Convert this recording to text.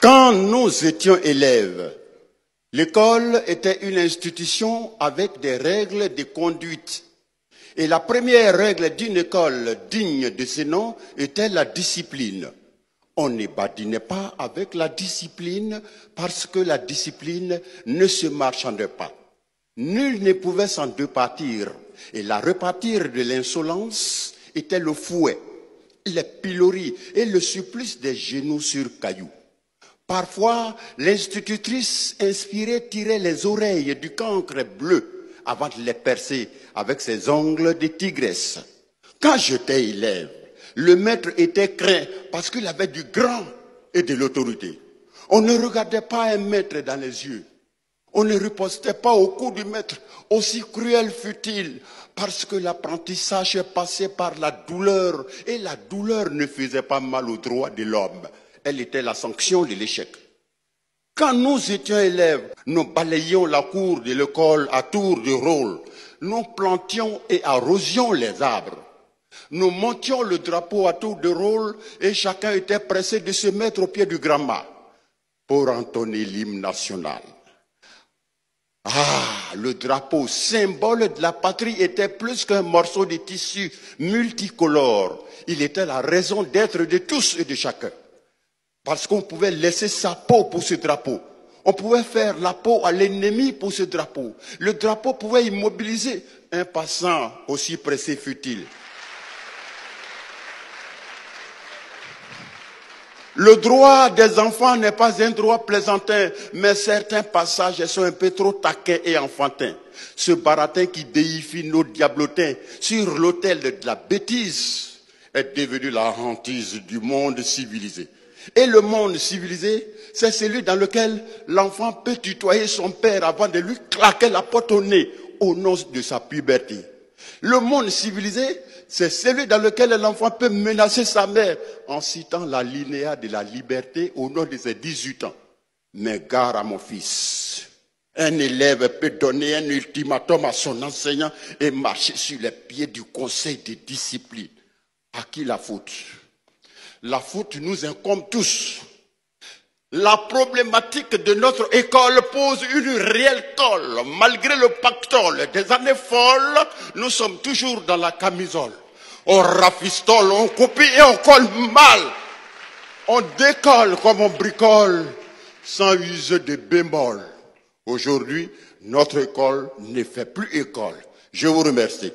Quand nous étions élèves, l'école était une institution avec des règles de conduite. Et la première règle d'une école digne de ce nom était la discipline. On ne badinait pas avec la discipline parce que la discipline ne se marchandait pas. Nul ne pouvait s'en départir. Et la repartir de l'insolence était le fouet, les piloris et le supplice des genoux sur cailloux. Parfois, l'institutrice inspirée tirait les oreilles du cancre bleu avant de les percer avec ses ongles de tigresse. Quand j'étais élève, le maître était craint parce qu'il avait du grand et de l'autorité. On ne regardait pas un maître dans les yeux. On ne ripostait pas au cou du maître, aussi cruel fut-il, parce que l'apprentissage passait par la douleur, et la douleur ne faisait pas mal au droit de l'homme. Elle était la sanction de l'échec. Quand nous étions élèves, nous balayions la cour de l'école à tour de rôle. Nous plantions et arrosions les arbres. Nous montions le drapeau à tour de rôle et chacun était pressé de se mettre au pied du grand mât pour entonner l'hymne national. Ah, le drapeau, symbole de la patrie, était plus qu'un morceau de tissu multicolore. Il était la raison d'être de tous et de chacun. Parce qu'on pouvait laisser sa peau pour ce drapeau. On pouvait faire la peau à l'ennemi pour ce drapeau. Le drapeau pouvait immobiliser un passant, aussi pressé fut-il. Le droit des enfants n'est pas un droit plaisantin, mais certains passages sont un peu trop taquins et enfantins. Ce baratin qui déifie nos diablotins sur l'autel de la bêtise est devenu la hantise du monde civilisé. Et le monde civilisé, c'est celui dans lequel l'enfant peut tutoyer son père avant de lui claquer la porte au nez au nom de sa puberté. Le monde civilisé, c'est celui dans lequel l'enfant peut menacer sa mère en citant la linéa de la liberté au nom de ses 18 ans. Mais gare à mon fils, un élève peut donner un ultimatum à son enseignant et marcher sur les pieds du conseil de discipline. À qui la faute? La faute nous incombe tous. La problématique de notre école pose une réelle colle. Malgré le pactole des années folles, nous sommes toujours dans la camisole. On rafistole, on copie et on colle mal. On décolle comme on bricole, sans user de bémol. Aujourd'hui, notre école ne fait plus école. Je vous remercie.